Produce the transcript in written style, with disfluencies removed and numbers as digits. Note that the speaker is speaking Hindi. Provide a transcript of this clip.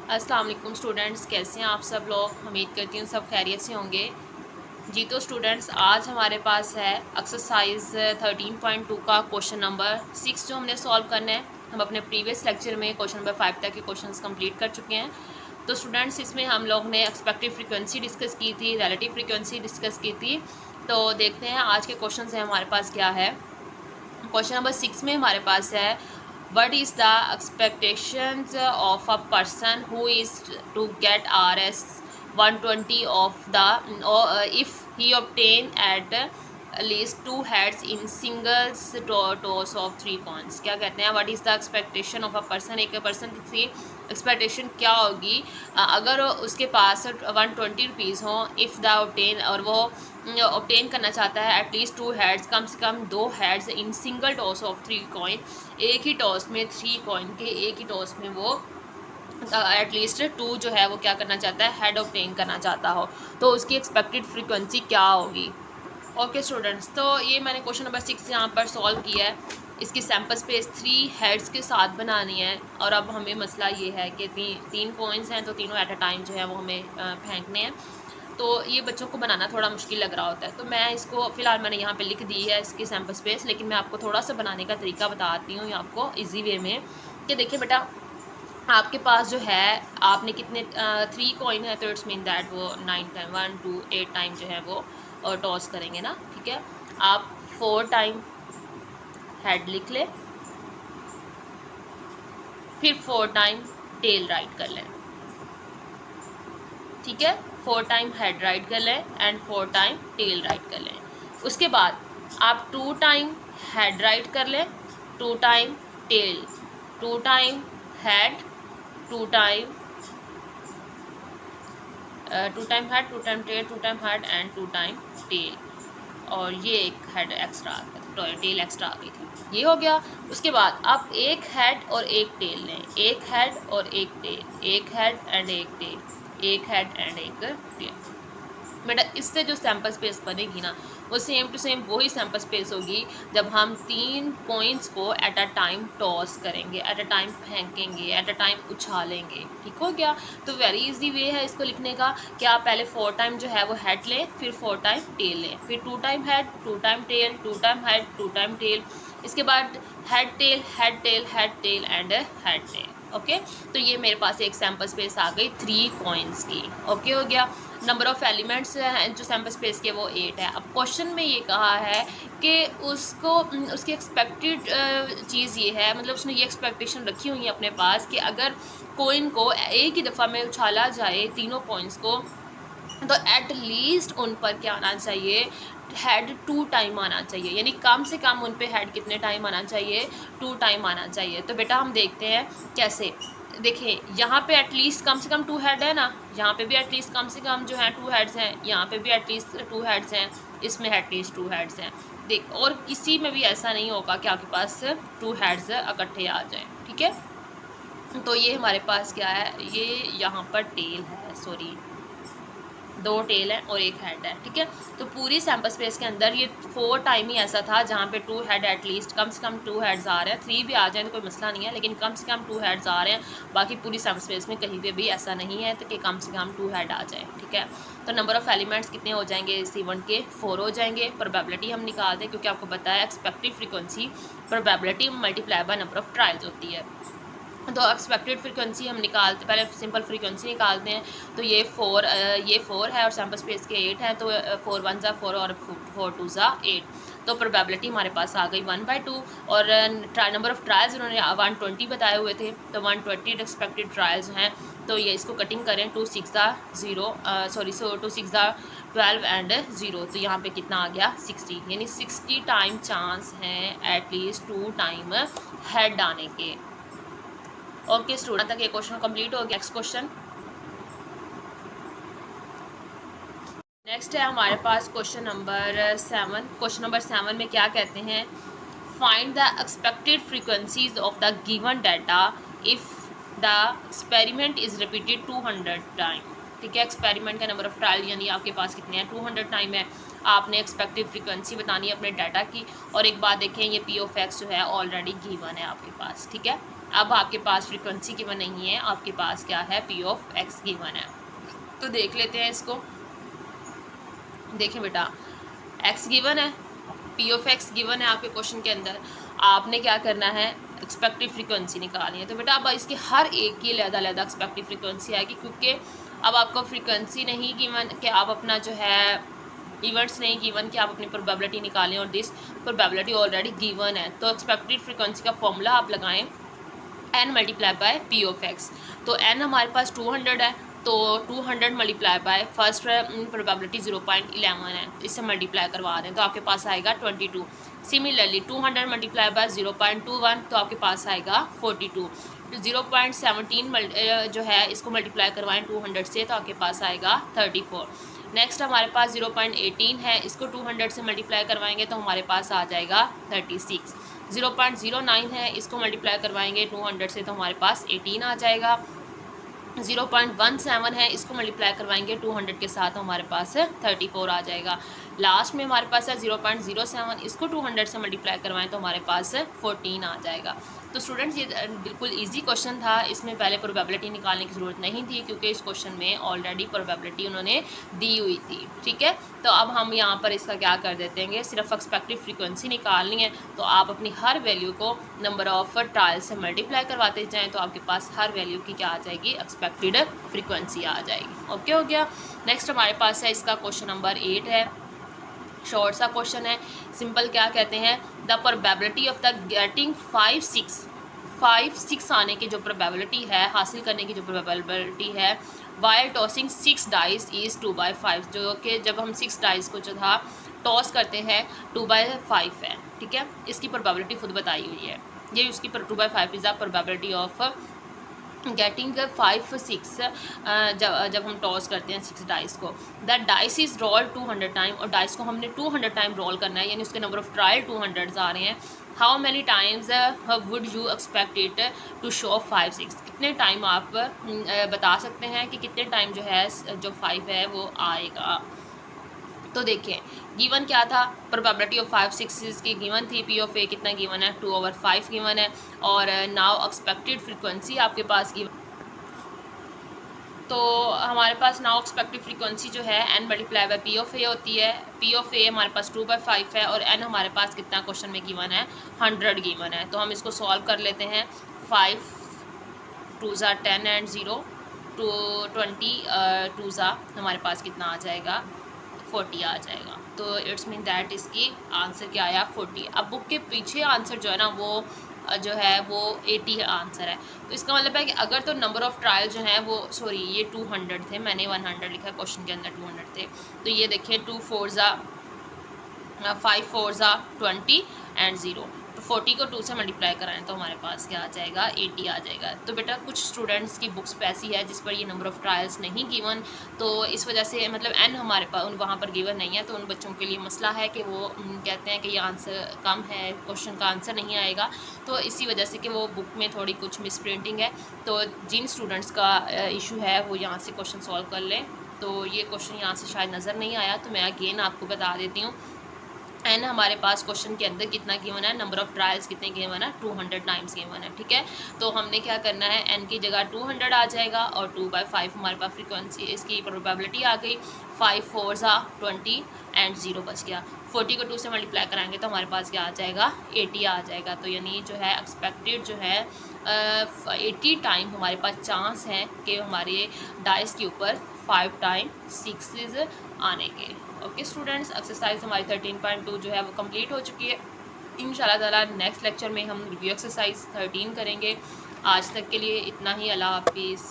अस्सलाम वालेकुम स्टूडेंट्स, कैसे हैं आप सब लोग। उम्मीद करती हूँ सब खैरियत से होंगे। जी तो स्टूडेंट्स, आज हमारे पास है एक्सरसाइज 13.2 का क्वेश्चन नंबर 6 जो हमने सॉल्व करना है। हम अपने प्रीवियस लेक्चर में क्वेश्चन नंबर 5 तक के क्वेश्चंस कंप्लीट कर चुके हैं। तो स्टूडेंट्स, इसमें हम लोग ने एक्सपेक्टेड फ्रीक्वेंसी डिस्कस की थी, रिलेटिव फ्रीक्वेंसी डिस्कस की थी। तो देखते हैं आज के क्वेश्चन है हमारे पास क्या है। क्वेश्चन नंबर 6 में हमारे पास है, what is the expectations of a person who is to get RS 120 of the if he obtain at least 2 heads in singles toss of 3 coins। क्या कहते हैं, what is the expectation of a person, एक पर्सन की एक्सपेक्टेशन क्या होगी अगर उसके पास 120 रुपीज़ हों, इफ़ द obtain, और वो ऑब्टेन करना चाहता है एटलीस्ट 2 हेड्स, कम से कम 2 heads in single toss of 3 coin, एक ही टॉस में 3 कॉइन के एक ही टॉस में वो एटलीस्ट 2 जो है वो क्या करना चाहता है, हेड ऑब्टेन करना चाहता हो, तो उसकी एक्सपेक्टेड फ्रीक्वेंसी क्या होगी। ओके स्टूडेंट्स, तो ये मैंने क्वेश्चन नंबर 6 यहाँ पर सॉल्व किया है। इसकी सैम्पल स्पेस 3 हेड्स के साथ बनानी है, और अब हमें मसला ये है कि तीन कॉइन्स हैं, तो तीनों एट अ टाइम जो है वो हमें फेंकने हैं। तो ये बच्चों को बनाना थोड़ा मुश्किल लग रहा होता है, तो मैं इसको फ़िलहाल मैंने यहाँ पे लिख दी है इसकी सैम्पल स्पेस, लेकिन मैं आपको थोड़ा सा बनाने का तरीका बताती हूँ आपको इजी वे में। कि देखिए बेटा, आपके पास जो है, आपने कितने 3 कॉइन है, तो इट्स मीन दैट वो 9 टाइम 1 2 8 टाइम जो है वो टॉस करेंगे ना, ठीक है। आप 4 टाइम हेड लिख लें, फिर 4 टाइम टेल राइट कर लें, ठीक है। 4 टाइम हेड राइट कर लें एंड 4 टाइम टेल राइट कर लें। उसके बाद आप 2 टाइम हेड राइट कर लें, 2 time tail, 2 time head, 2 time 2 time head, 2 time tail, 2 time head and 2 time tail, और ये एक हेड एक्स्ट्रा आ गया, टेल एक्स्ट्रा आ गई थी, ये हो गया। उसके बाद आप एक हेड और एक टेल लें, एक हेड और एक टेल, एक हेड एंड एक टेल, एक हेड एंड एक टेल। बेटा, इससे जो सैम्पल स्पेस बनेगी ना, वो सेम टू सेम वही सैम्पल स्पेस होगी जब हम 3 कॉइन्स को एट अ टाइम टॉस करेंगे, एट अ टाइम फेंकेंगे, एट अ टाइम उछालेंगे, ठीक हो गया। तो वेरी इजी वे है इसको लिखने का कि आप पहले 4 टाइम जो है वो हेड लें, फिर 4 टाइम टेल लें, फिर 2 time head, 2 time tail, 2 time head, 2 time tail, इसके बाद head tail, head tail, head tail and head tail. Okay, तो ये मेरे पास एक सैम्पल स्पेस आ गई 3 कॉइन्स की। ओके हो गया। नंबर ऑफ़ एलिमेंट्स हैं जो सैम्पल स्पेस के, वो 8 है। अब क्वेश्चन में ये कहा है कि उसको उसकी एक्सपेक्टेड चीज़ ये है, मतलब उसने ये एक्सपेक्टेशन रखी हुई है अपने पास कि अगर कोइन को एक ही दफ़ा में उछाला जाए, तीनों कॉइन्स को, तो एट लीस्ट उन पर क्या आना चाहिए, हेड 2 टाइम आना चाहिए, यानी कम से कम उन पे हेड कितने टाइम आना चाहिए, 2 टाइम आना चाहिए। तो बेटा हम देखते हैं कैसे। देखिए, यहाँ पे एटलीस्ट कम से कम 2 हेड है ना, यहाँ पे भी एटलीस्ट कम से कम जो है 2 हेड्स हैं, यहाँ पे भी एटलीस्ट 2 हेड्स हैं, इसमें एटलीस्ट 2 हेड्स हैं। देख, और किसी में भी ऐसा नहीं होगा कि आपके पास 2 हेड्स इकट्ठे आ जाएँ, ठीक है। तो ये हमारे पास क्या है, ये यहाँ पर टेल है, सॉरी 2 टेल है और 1 हेड है, ठीक है। तो पूरी सैम्पल स्पेस के अंदर ये 4 टाइम ही ऐसा था जहाँ पे 2 हेड एटलीस्ट कम से कम 2 हेड्स आ रहे हैं, 3 भी आ जाए तो कोई मसला नहीं है, लेकिन कम से कम 2 हेड्स आ रहे हैं। बाकी पूरी सैम्पल स्पेस में कहीं पे भी ऐसा नहीं है तो कि कम से कम 2 हेड आ जाए, ठीक है। तो नंबर ऑफ़ एलिमेंट्स कितने हो जाएंगे, C1 के 4 हो जाएंगे। प्रोबेबिलिटी हम निकाल दें, क्योंकि आपको पता है expected frequency probability multiply by number of trials होती है। तो एक्सपेक्टेड फ्रीक्वेंसी हम निकालते, पहले सिंपल फ्रीक्वेंसी निकालते हैं। तो ये 4 है और सैम्पल स्पेस के 8 हैं, तो 4 1 ज़ा 4 और 4 2 ज़ा 8। तो प्रोबेबिलिटी हमारे पास आ गई 1/2, और नंबर ऑफ़ ट्रायल्स उन्होंने 120 बताए हुए थे, तो 120 एक्सपेक्टेड ट्रायल्स हैं। तो ये इसको कटिंग करें, 2 6 ज़ा 0, 2 6 ज़ा 12 एंड 0, तो यहाँ पे कितना आ गया 60, यानी 60 टाइम चांस हैं एटलीस्ट 2 टाइम हेड आने के। ओके स्टूडेंट, तक ये क्वेश्चन कंप्लीट हो गया। नेक्स्ट क्वेश्चन, नेक्स्ट है हमारे पास क्वेश्चन नंबर 7। क्वेश्चन नंबर 7 में क्या कहते हैं, find the expected frequencies of the given data if the experiment is repeated 200 time, ठीक है। एक्सपेरिमेंट का नंबर ऑफ ट्रायल यानी आपके पास कितने हैं, 200 टाइम है। आपने एक्सपेक्टेड फ्रीक्वेंसी बतानी है अपने डाटा की, और एक बात देखें, ये P ऑफ X जो है ऑलरेडी गिवन है आपके पास, ठीक है। अब आपके पास फ्रीक्वेंसी गिवन नहीं है, आपके पास क्या है, पी ऑफ एक्स गिवन है। तो देख लेते हैं इसको। देखें बेटा, एक्स गिवन है, पी ऑफ एक्स गिवन है आपके क्वेश्चन के अंदर। आपने क्या करना है, एक्सपेक्टेड फ्रीक्वेंसी निकालनी है। तो बेटा अब इसकी हर एक की अलग-अलग एक्सपेक्टेड फ्रीक्वेंसी आएगी, क्योंकि अब आपको फ्रीक्वेंसी नहीं गिवन कि आप अपना जो है इवेंट्स नहीं गिवन कि आप अपनी प्रोबेबिलिटी निकालें, और दिस प्रोबेबिलिटी ऑलरेडी गिवन है। तो एक्सपेक्टेड फ्रीक्वेंसी का फॉर्मूला आप लगाएं n multiply by P of x. तो n हमारे पास 200 है, तो 200 मल्टीप्लाई बाय फर्स्ट प्रोबेबिलिटी 0.11 है, इससे मल्टीप्लाई करवा दें तो आपके पास आएगा 22। सिमिलरली 200 मल्टीप्लाई बाय 0.21 तो आपके पास आएगा 42। 0.17 जो है इसको मल्टीप्लाई करवाएं 200 से तो आपके पास आएगा 34। नेक्स्ट हमारे पास 0.18 है, इसको 200 से मल्टीप्लाई करवाएंगे तो हमारे पास आ जाएगा 36। 0.09 है, इसको मल्टीप्लाई करवाएंगे 200 से तो हमारे पास 18 आ जाएगा। 0.17 है, इसको मल्टीप्लाई करवाएंगे 200 के साथ तो हमारे पास 34 आ जाएगा। लास्ट में हमारे पास है 0.07, इसको 200 से मल्टीप्लाई करवाएं तो हमारे पास 14 आ जाएगा। तो स्टूडेंट्स ये बिल्कुल इजी क्वेश्चन था, इसमें पहले प्रोबेबिलिटी निकालने की ज़रूरत नहीं थी क्योंकि इस क्वेश्चन में ऑलरेडी प्रोबेबिलिटी उन्होंने दी हुई थी। ठीक है, तो अब हम यहाँ पर इसका क्या कर देते हैं, सिर्फ एक्सपेक्टेड फ्रीक्वेंसी निकालनी है तो आप अपनी हर वैल्यू को नंबर ऑफ ट्रायल से मल्टीप्लाई करवाते जाएँ तो आपके पास हर वैल्यू की क्या आ जाएगी, एक्सपेक्टेड फ्रीक्वेंसी आ जाएगी। ओके हो गया। नेक्स्ट हमारे पास है इसका क्वेश्चन नंबर 8 है, शॉर्ट सा क्वेश्चन है, सिंपल क्या कहते हैं, the probability of the getting 5 6 आने की जो प्रोबेबिलिटी है, हासिल करने की जो प्रोबेबिलिटी है, वाइल टॉसिंग 6 डाइस इज़ 2/5, जो कि जब हम 6 डाइस को जो था टॉस करते हैं 2/5 है। ठीक है, इसकी प्रोबेबिलिटी खुद बताई हुई है, ये उसकी 2/5 is the probability of getting 5 6 जब हम टॉस करते हैं 6 डाइस को। The dice is roll 200 time, और डाइस को हमने 200 टाइम रोल करना है, यानी उसके नंबर ऑफ ट्रायल 200 आ रहे हैं। How many times would you expect it to show 5 6, कितने टाइम आप बता सकते हैं कि कितने टाइम जो है जो 5 है वो आएगा। तो देखिए गिवन क्या था, प्रोबेबिलिटी ऑफ 5 6 की गिवन थी, पी ऑफ ए कितना गिवन है, 2/5 गिवन है, और नाउ एक्सपेक्टेड फ्रीक्वेंसी आपके पास गिवन। तो हमारे पास नाउ एक्सपेक्टेड फ्रीक्वेंसी जो है n multiply by P of A होती है। पी ऑफ ए हमारे पास 2/5 है और n हमारे पास कितना क्वेश्चन में गिवन है, 100 गिवन है। तो हम इसको सॉल्व कर लेते हैं। 5 2 ज़ा 10 एंड 0 2 20 2 ज़ा हमारे पास कितना आ जाएगा, 40 आ जाएगा। तो इट्स मीन दैट इसकी आंसर क्या आया, 40। अब बुक के पीछे आंसर जो है ना वो जो है वो 80 आंसर है। तो इसका मतलब है कि अगर तो नंबर ऑफ़ ट्रायल जो है वो, सॉरी ये 200 थे, मैंने 100 लिखा, क्वेश्चन के अंदर 200 थे। तो ये देखिए 2 4 ज़ा 5 4 ज़ा 20 एंड 0, तो 40 को 2 से मल्टीप्लाई कराएं तो हमारे पास क्या आ जाएगा, 80 आ जाएगा। तो बेटा कुछ स्टूडेंट्स की बुक्स पे ऐसी है जिस पर ये नंबर ऑफ़ ट्रायल्स नहीं गिवन, तो इस वजह से मतलब n हमारे पास वहाँ पर गिवन नहीं है, तो उन बच्चों के लिए मसला है कि वो कहते हैं कि ये आंसर कम है, क्वेश्चन का आंसर नहीं आएगा। तो इसी वजह से कि वो बुक में थोड़ी कुछ मिस प्रिंटिंग है, तो जिन स्टूडेंट्स का इशू है वो यहाँ से क्वेश्चन सॉल्व कर लें। तो ये क्वेश्चन यहाँ से शायद नज़र नहीं आया, तो मैं अगेन आपको बता देती हूँ। एन हमारे पास क्वेश्चन के अंदर कितना गिवन है, नंबर ऑफ़ ट्रायल्स कितने गिवन है, 200 टाइम्स गिवन है। ठीक है, तो हमने क्या करना है, एन की जगह 200 आ जाएगा और 2/5 हमारे पास फ्रीक्वेंसी, इसकी प्रोबेबिलिटी आ गई। 5 4 ज़ा 20 एंड 0 बच गया। 40 को 2 से मल्टीप्लाई कराएंगे तो हमारे पास क्या आ जाएगा, 80 आ जाएगा। तो यानी जो है एक्सपेक्टेड जो है 80 टाइम हमारे पास चांस है कि हमारे डाइस के ऊपर 5 टाइम 6 आने के। ओके स्टूडेंट्स, एक्सरसाइज हमारी 13.2 जो है वो कंप्लीट हो चुकी है। इंशाल्लाह ताला नेक्स्ट लेक्चर में हम रिव्यू एक्सरसाइज 13 करेंगे। आज तक के लिए इतना ही, अल्लाह हाफिज़।